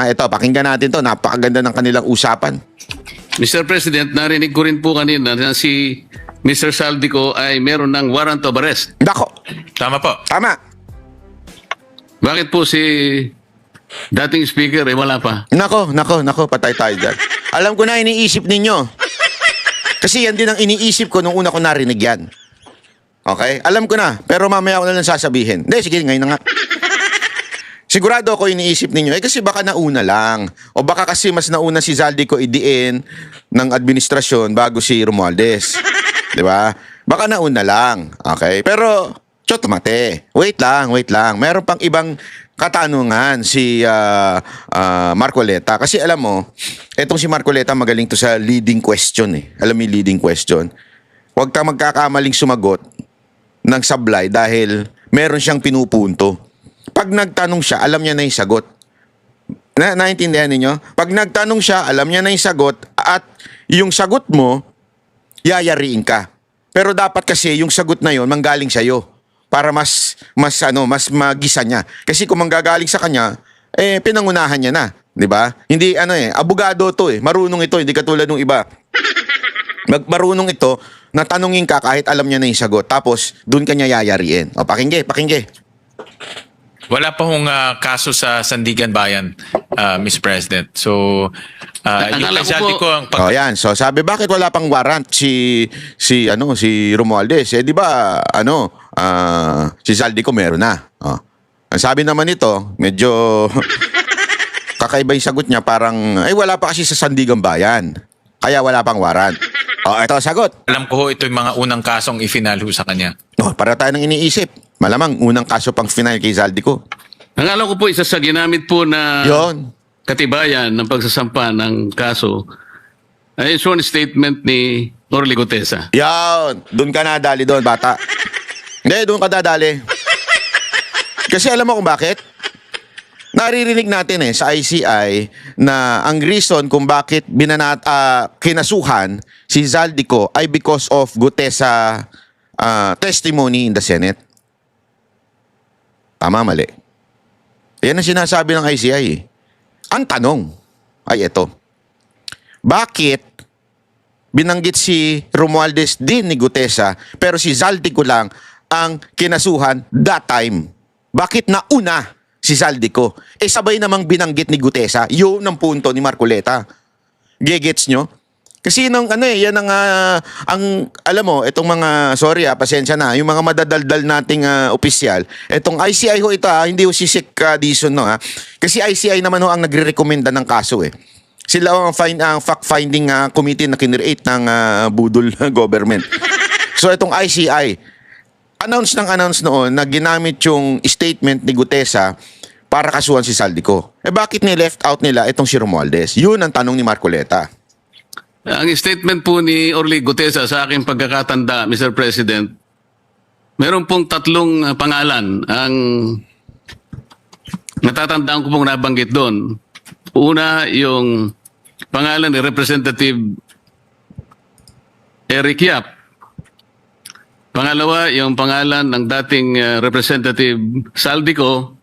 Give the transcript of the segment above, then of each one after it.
Ito, pakinggan natin to. Napakaganda ng kanilang usapan. Mr. President, narinig ko rin po kanina na si Mr. Saldico ay meron ng warrant of arrest. Nako, Tama po. tama. Bakit po si dating speaker wala pa? Nako, patay tayo dyan. Alam ko na iniisip ninyo. Kasi yan din ang iniisip ko nung una ko narinig yan. Okay? Alam ko na, pero mamaya ko na lang sasabihin. Hindi, sige, ngayon na nga. Sigurado ako iniisip ninyo, kasi baka nauna lang. O baka kasi mas nauna si Zaldico idiin ng administrasyon bago si Romualdez. Di ba? Baka nauna lang. Okay? Pero, chotomate. Wait lang. Meron pang ibang katanungan si Marcoleta. Kasi alam mo, etong si Marcoleta magaling to sa leading question eh. Alam mo yung leading question? Huwag ka magkakamaling sumagot ng sablay dahil meron siyang pinupunto. Pag nagtanong siya, alam niya na yung sagot. Naintindihan ninyo? Pag nagtanong siya, alam niya na yung sagot at yung sagot mo, yayariin ka. Pero dapat kasi yung sagot na yon manggaling sa'yo para mas magisa niya. Kasi kung manggagaling sa kanya, pinangunahan niya na. 'Di ba? Hindi abogado to eh. Marunong ito, hindi katulad ng iba. Marunong ito na tanungin ka kahit alam niya na yung sagot. Tapos, doon kanya yayariin. O, pakingge. Wala pa hong kaso sa Sandigan Bayan, Mr. President. So, yung Akala ko po- Saldico ang O, yan. So, sabi, bakit wala pang warrant si Romualdez? Di ba, si Zaldico meron na. O. Ang sabi naman nito, medyo kakaiba yung sagot niya. Parang, wala pa kasi sa Sandigan Bayan. Kaya wala pang warrant. O, ito sagot. alam ko ho, ito yung mga unang kasong ifinal ho sa kanya. O, para tayo nang iniisip. Malamang, unang kaso pang final kay Zaldico. Akala ko po isa sa ginamit po na Yon. katibayan ng pagsasampa ng kaso ay sworn statement ni Orly Gutesa. Yan. Doon ka nadali doon, bata. Hindi, doon ka dadali. Kasi alam mo kung bakit? Naririnig natin sa ICI na ang reason kung bakit kinasuhan si Zaldico ay because of Gutesa testimony in the Senate. Tama, mali. Yan ang sinasabi ng ICI eh. Ang tanong ay ito. Bakit binanggit si Romualdez din ni Gutesa pero si Zaldico lang ang kinasuhan that time? Bakit nauna si Zaldico? Sabay namang binanggit ni Gutesa. Yun ang punto ni Marcoleta. Gegets nyo? Kasi yan ang alam mo, itong mga, pasensya na, yung mga madadaldal nating opisyal, itong ICI ho ito hindi ho si Sec Dizon kasi ICI naman ho ang nagre-recommenda ng kaso eh. Sila ang fact-finding committee na kinreate ng budol government. So itong ICI, announce noon na ginamit yung statement ni Gutesa para kasuhan si Zaldico. Bakit ni-left out nila itong si Romualdez? Yun ang tanong ni Marcoleta. Ang statement po ni Orly Gutesa sa aking pagkakatanda, Mr. President, meron pong tatlong pangalan ang natatandaan ko pong nabanggit doon. Una, yung pangalan ni Representative Eric Yap. Pangalawa, yung pangalan ng dating Representative Saldico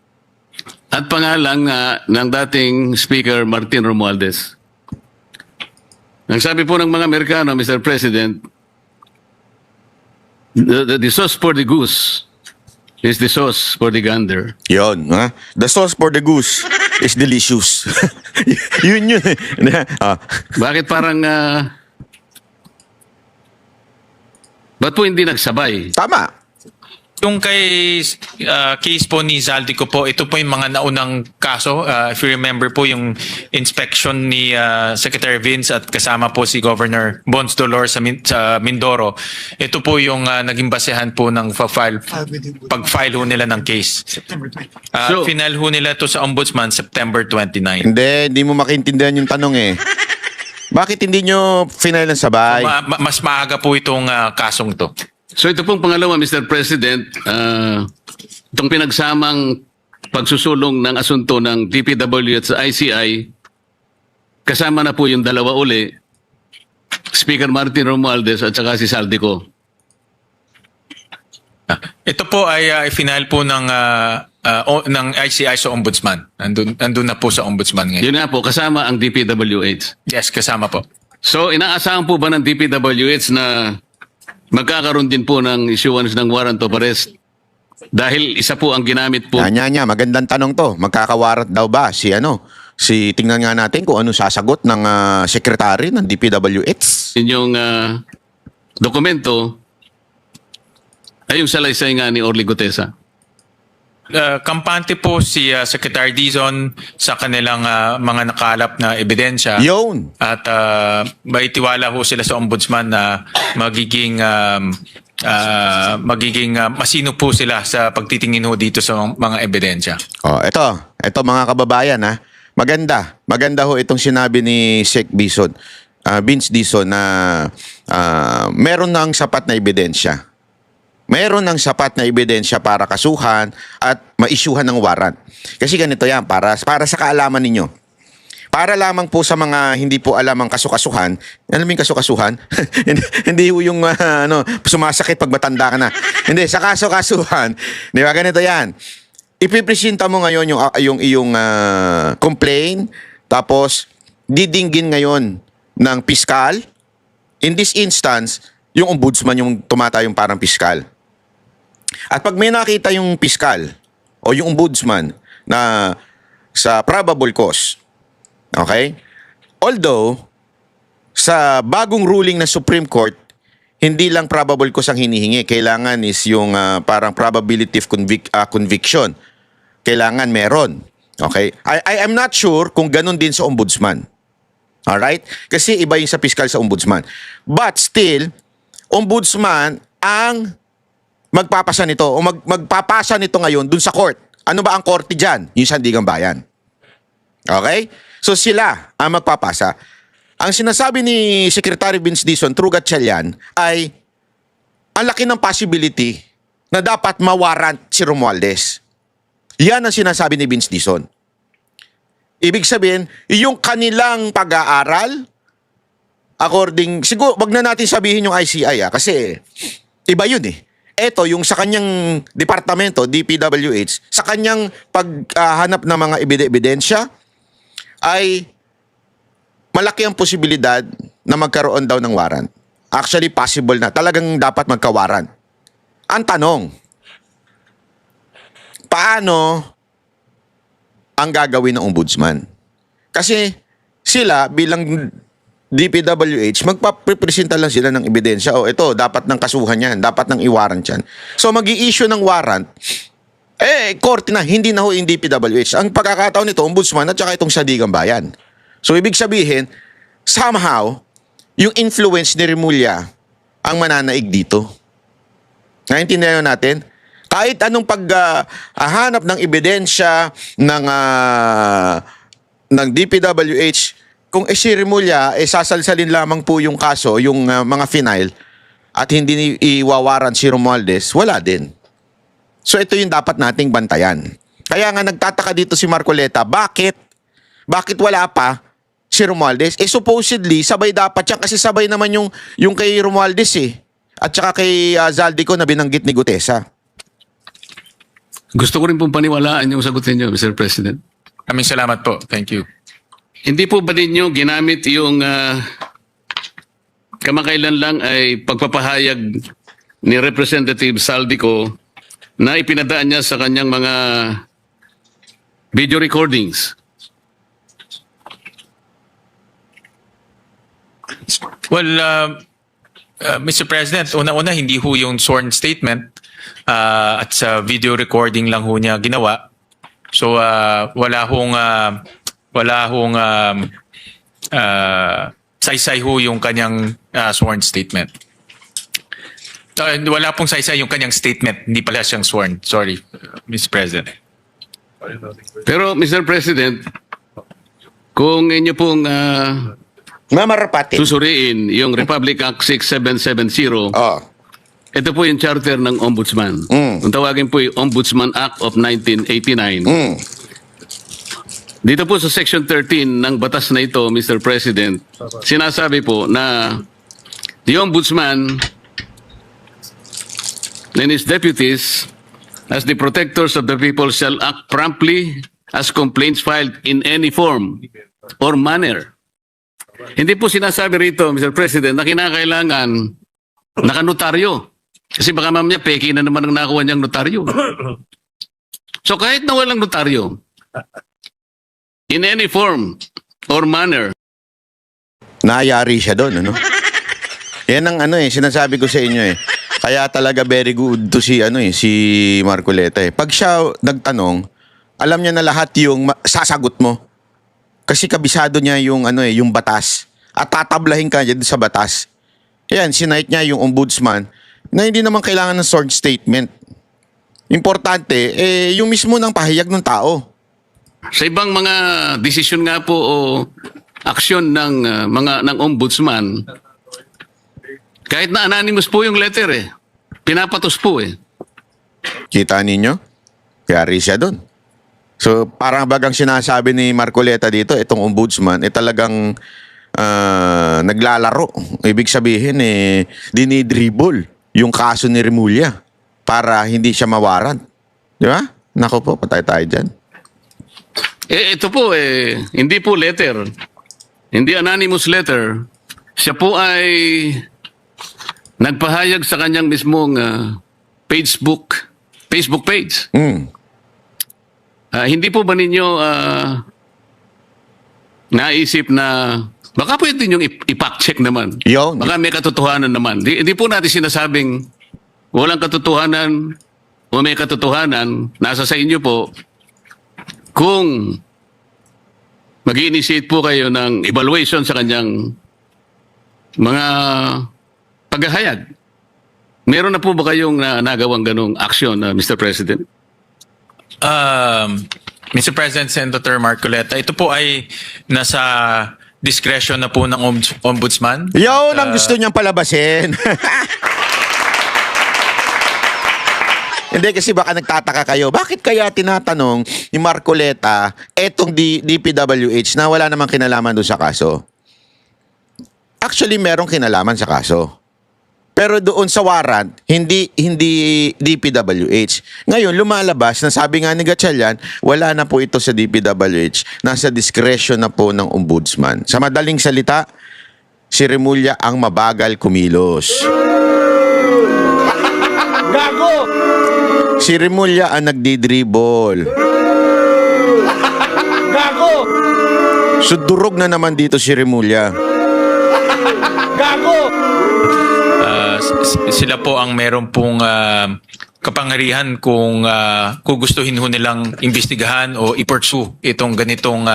at pangalan ng dating Speaker Martin Romualdez. Ang sabi po ng mga Amerikano, Mr. President, the sauce for the goose is the sauce for the gander. Yun, The sauce for the goose is delicious. yun. Bakit parang... ba't po hindi nagsabay? Tama. Yung kay case po ni Zaldico po, ito po yung mga naunang kaso. If you remember po yung inspection ni Secretary Vince at kasama po si Governor Bons Dolor sa Mindoro. Ito po yung naging basehan po ng pag-file ho nila ng case. Final ho nila to sa Ombudsman September 29. Hindi mo makaintindihan yung tanong eh. Bakit hindi nyo final ng sabay? Mas maaga po itong kasong to. So ito pong pangalawa, Mr. President, itong pinagsamang pagsusulong ng asunto ng DPW at sa ICI, kasama na po yung dalawa uli, Speaker Martin Romualdez at saka si Saldico. Ito po ay final po ng ng ICI sa ombudsman. Andun na po sa ombudsman ngayon. Yun nga po, kasama ang DPWH. Yes, kasama po. So, inaasahan po ba ng DPWH na magkakaroon din po ng issuance ng warrant of arrest? Dahil isa po ang ginamit po Anya, magandang tanong to. Magkakawarat daw ba si tingnan nga natin kung ano sasagot ng secretary ng DPWH. inyong dokumento ay yung salaysay nga ni Orly Gutesa. Kampante po si Secretary Dizon sa kanilang mga nakalap na ebidensya. Yun. At may tiwala ho sila sa ombudsman na magiging masino po sila sa pagtitingin ho dito sa mga ebidensya. Oh, ito mga kababayan ha. Maganda ho itong sinabi ni Sec Bison, Vince Dizon na meron ng sapat na ebidensya. Meron ng sapat na ebidensya para kasuhan at maisyuhan ng warrant. Kasi ganito yan, para sa kaalaman ninyo. Para lamang po sa mga hindi po alam ang kasukasuhan, alam mo yung kasukasuhan? Hindi po yung sumasakit pag matanda ka na. Hindi, sa kasukasuhan, di ba ganito yan? Ipipresenta mo ngayon yung iyong complaint, tapos didinggin ngayon ng piskal. In this instance, yung ombudsman yung tumatayong parang piskal. At pag may nakita yung piskal o yung ombudsman na sa probable cause, okay? Although, sa bagong ruling ng Supreme Court, hindi lang probable cause ang hinihingi. Kailangan is yung parang probability of conviction. Kailangan meron. Okay? I am not sure kung ganun din sa ombudsman. Alright? Kasi iba yung sa piskal sa ombudsman. But still, ombudsman ang magpapasa nito o magpapasa nito ngayon dun sa court. Ano ba ang korte dyan? Yung Sandigang Bayan. Okay? So sila ang magpapasa. Ang sinasabi ni Secretary Vince Dizon, true gatchalian, ay ang laki ng possibility na dapat mawarrant si Romualdez. Yan ang sinasabi ni Vince Dizon. Ibig sabihin, yung kanilang pag-aaral, siguro, wag na natin sabihin yung ICI kasi iba yun eh. Ito, yung sa kanyang departamento, DPWH, sa kanyang paghanap ng mga ebidensya, ay malaki ang posibilidad na magkaroon daw ng warrant. Actually, possible na. Talagang dapat magka-warrant. Ang tanong, paano ang gagawin ng ombudsman? Kasi sila bilang DPWH, magpapresenta lang sila ng ebidensya. O ito, dapat ng kasuhan yan, dapat ng i-warrant yan. So mag-i-issue ng warrant, korte na, hindi na ho yung DPWH. Ang pagkakataon nito, ombudsman at saka itong Sandigang Bayan. So ibig sabihin, somehow, yung influence ni Remulla ang mananaig dito. Naintindihan natin? Kahit anong paghahanap ng ebidensya ng DPWH, kung si Remulla, sasalsalin lamang po yung kaso, yung mga final, at hindi iwawaran si Romualdez, wala din. So ito yung dapat nating bantayan. Kaya nga nagtataka dito si Marcoleta, bakit wala pa si Romualdez? Supposedly, sabay dapat yan kasi sabay naman yung kay Romualdez eh. At saka kay Zaldico na binanggit ni Gutesa. Gusto ko rin pong paniwalaan yung sagutin niyo, Mr. President. Maraming salamat po. Thank you. Hindi po ba ninyo ginamit yung kamakailan lang ay pagpapahayag ni Representative Zaldico na ipinadaan niya sa kanyang mga video recordings? Well, Mr. President, una-una hindi ho yung sworn statement at sa video recording lang ho niya ginawa. So wala hong saysay ho yung kanyang sworn statement. Wala pong saysay yung kanyang statement, hindi pala siyang sworn. Sorry, Mr. President. Pero, Mr. President, kung inyo pong Mamarapatin. susuriin yung Republic Act 6770, ito po yung charter ng Ombudsman. Kung tawagin po yung Ombudsman Act of 1989. Dito po sa Section 13 ng batas na ito, Mr. President, sinasabi po na the Ombudsman and his deputies as the protectors of the people shall act promptly as complaints filed in any form or manner. Hindi po sinasabi rito, Mr. President, na kinakailangan nakanotaryo. Kasi baka mamaya peki na naman ang nakuha niyang notaryo. So kahit na walang notaryo, in any form or manner, Nayari siya doon, ano? Yan ang sinasabi ko sa inyo eh. Kaya talaga very good to si si Marcoleta eh. Pag siya nagtanong, alam niya na lahat yung sasagot mo. Kasi kabisado niya yung yung batas. At tatablahin ka dyan sa batas. Yan, sinight niya yung ombudsman na hindi naman kailangan ng short statement. Importante, yung mismo ng pahayag ng tao. sa ibang mga desisyon nga po o aksyon ng ng ombudsman, kahit na anonymous po yung letter pinapatos po Kita ninyo? Yari siya doon. So, parang bagang sinasabi ni Marcoleta dito, itong ombudsman, talagang naglalaro. Ibig sabihin, dinidribble yung kaso ni Remulla para hindi siya mawaran. Di ba? Nako po, patay tayo dyan. Ito po hindi po letter. Hindi anonymous letter. Siya po ay nagpahayag sa kanyang mismong Facebook page. Mm. Hindi po ba ninyo naisip na baka pwede ninyong i-fact check naman? Yun. Baka may katotohanan naman. Hindi po natin sinasabing walang katotohanan o may katotohanan. Nasa sa inyo po kung mag-i-initiate po kayo ng evaluation sa kanyang mga paghahayag. Meron na po ba kayong nagawang ganong aksyon, Mr. President? Mr. President, Senator Marcoleta, ito po ay nasa discretion na po ng ombudsman. Yun ang gusto niyang palabasin. Hindi, kasi baka nagtataka kayo, bakit kaya tinatanong ni Marcoleta etong DPWH na wala namang kinalaman doon sa kaso? Actually, merong kinalaman sa kaso. Pero doon sa warrant, hindi DPWH. Ngayon, lumalabas na sabi nga ni Gatchalian, wala na po ito sa DPWH. Nasa discretion na po ng ombudsman. Sa madaling salita, si Remulla ang mabagal kumilos. Gago! Si Remulla ang nagdidribble. Gago! So durog na naman dito si Remulla. Gago! Sila po ang meron pong kapangyarihan kung gustuhin ho nilang imbestigahan o i-pursue itong ganitong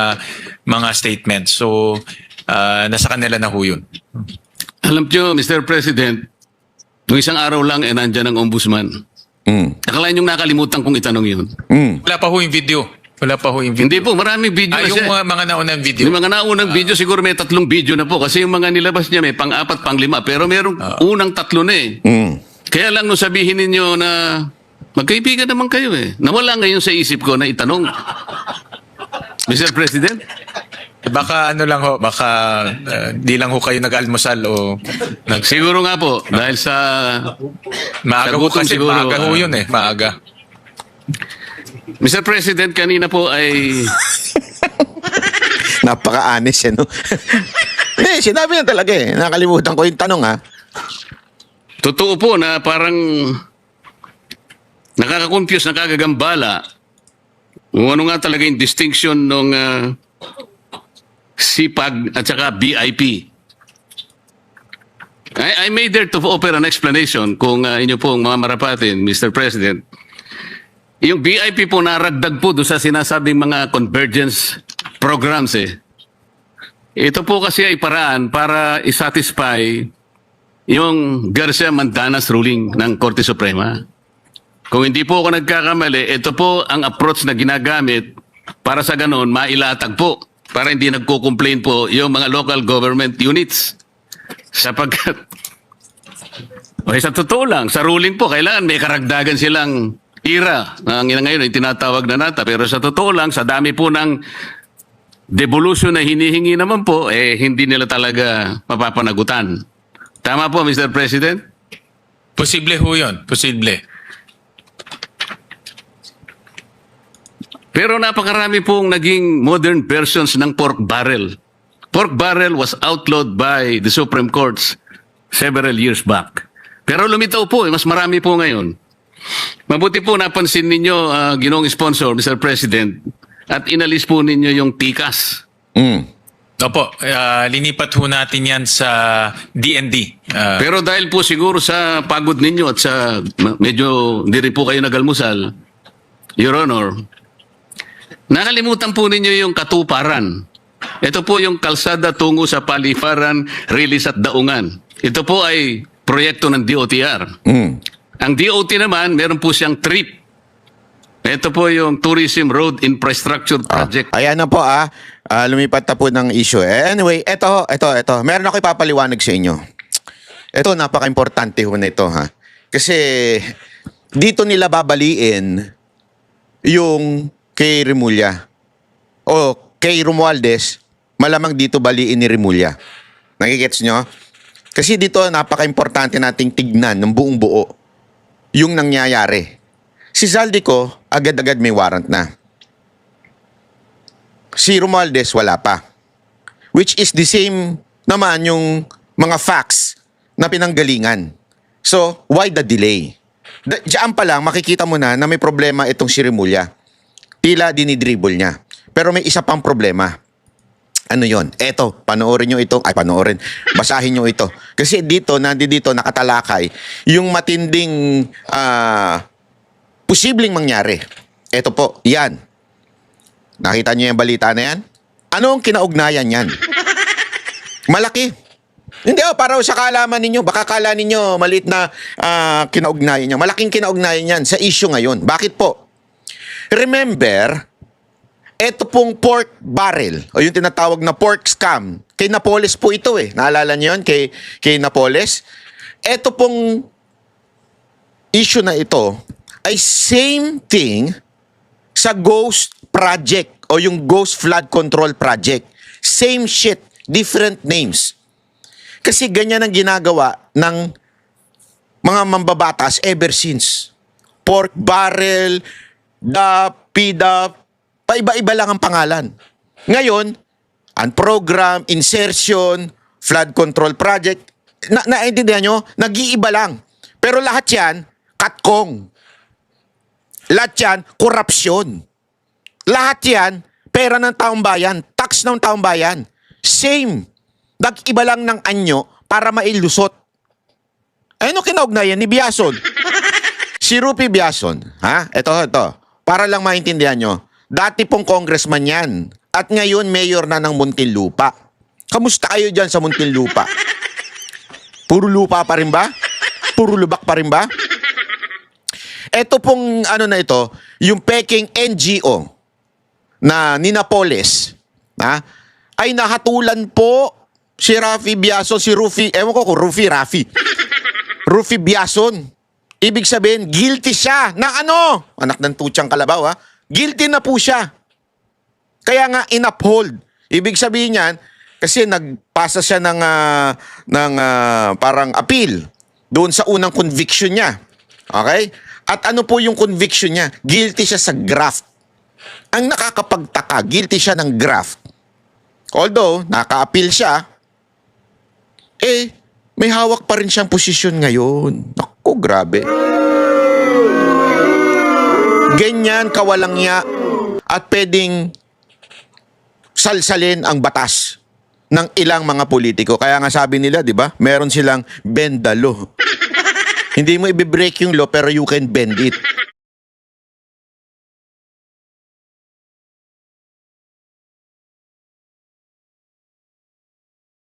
mga statements. So, nasa kanila na ho yun. Alam nyo, Mr. President, nung isang araw lang nandyan ang ombudsman. Nakalain yung nakalimutan kong itanong yun. Wala pa ho yung video. Wala pa ho yung video. Hindi po, maraming video na yung siya. mga naunang video. Yung mga naunang video, siguro may 3 video na po. Kasi yung mga nilabas niya may pang-4, pang-5. Pero merong unang 3 na Kaya lang nung sabihin ninyo na magkaibigan naman kayo Nawala ngayon sa isip ko na itanong. Mr. President? Baka ano lang ho, baka di lang ho kayo nag-almusal o Siguro nga po, dahil sa maaga ho gutom kasi, siguro, maaga ho yun maaga. Mr. President, kanina po ay Napaka-honest no? Hindi, sinabi niya talaga Nakalimutan ko yung tanong totoo po na parang nakaka-confuse, nakakagambala kung ano nga talaga yung distinction ng CPAG at saka BIP. I made there to offer an explanation kung inyo pong mamarapatin, Mr. President. Yung BIP po naragdag po doon sa sinasabing mga convergence programs Ito po kasi ay paraan para isatisfy yung Garcia Mandanas ruling ng Korte Suprema. Kung hindi po ako nagkakamali, ito po ang approach na ginagamit para sa ganon mailatag po para hindi nagko-complain po yung mga local government units. Sapagkat sa totoo lang, sa ruling po, kailangan may karagdagan silang ira na ngayon ay tinatawag na nata. Pero sa totoo lang, sa dami po ng devolution na hinihingi naman po, hindi nila talaga mapapanagutan. Tama po, Mr. President? Posible ho yun, posible. Pero napakarami pong naging modern versions ng pork barrel. Pork barrel was outlawed by the Supreme Court several years back. Pero lumitaw po, mas marami po ngayon. Mabuti po napansin ninyo, ginoong sponsor, Mr. President, at inalis po ninyo yung tikas. Opo, linipat ho natin yan sa DND. Pero dahil po siguro sa pagod ninyo at sa medyo hindi rin po kayo nagalmusal, Your Honor, nakalimutan po ninyo yung katuparan. Ito po yung kalsada tungo sa Palifaran, Rilis at Daungan. Ito po ay proyekto ng DOTR. Ang DOT naman, meron po siyang TRIP. Ito po yung Tourism Road Infrastructure Project. Ayan na po lumipat na po ng issue. Anyway, ito. Meron ako ipapaliwanag sa inyo. Ito, napaka-importante ho na ito ha. Kasi dito nila babaliin yung kay Remulla. O kay Romualdez, malamang dito baliin ni Remulla. Nakikets nyo? Kasi dito napaka-importante nating tignan ng buong buo yung nangyayari. Si Zaldico, agad-agad may warrant na. Si Romualdez, wala pa. Which is the same naman yung mga facts na pinanggalingan. So, why the delay? Diyan pa lang, makikita mo na may problema itong si Remulla. Tila dinidribble niya. Pero may isa pang problema. Ano yon? Eto, panoorin nyo ito. Basahin nyo ito. Kasi dito, nakatalakay, yung matinding posibleng mangyari. Eto po, yan. Nakita nyo yung balita na yan? Ano ang kinaugnayan yan? Malaki. Hindi para sa kaalaman ninyo. Baka kala ninyo maliit na kinaugnayan nyo. Malaking kinaugnayan yan sa issue ngayon. Bakit po? Remember, eto pong pork barrel o yung tinatawag na pork scam. Kay Napoles po ito Naalala niyo yun? Kay Napoles. Eto pong issue na ito ay same thing sa Ghost Project o yung Ghost Flood Control Project. Same shit, different names. Kasi ganyan ang ginagawa ng mga mambabatas ever since. Pork barrel, DAP, PDAP, paiba-iba lang ang pangalan. Ngayon, ang program, insertion, flood control project, naintindihan nyo, nag-iiba lang. Pero lahat yan, katkong. Lahat yan, korupsyon. Lahat yan, pera ng taong bayan, tax ng taong bayan. Same. Nag-iba lang ng anyo para mailusot. Ano kinaugnayan ni Biason? Si Rupi Biason, Ito. Para lang maintindihan nyo. Dati pong congressman yan. At ngayon, mayor na ng Muntinlupa. Kamusta kayo dyan sa Muntinlupa? Puro lupa pa rin ba? Puro lubak pa rin ba? Ito pong yung peking NGO na ni Napoles, ay nahatulan po si Rafi Biason, si Rufi, Rufi Biason. Ibig sabihin, guilty siya ng anak ng tutsang kalabaw Guilty na po siya. Kaya nga in-uphold. Ibig sabihin niyan, kasi nagpasa siya ng parang appeal doon sa unang conviction niya. Okay? At ano po yung conviction niya? Guilty siya sa graft. Ang nakakapagtaka, guilty siya ng graft. Although, naka-appeal siya, may hawak pa rin siyang posisyon ngayon. Naku, grabe. Ganyan kawalang ya at pwedeng salsalin ang batas ng ilang mga politiko. Kaya nga sabi nila, di ba? Meron silang bend the law. Hindi mo i-break yung law pero you can bend it.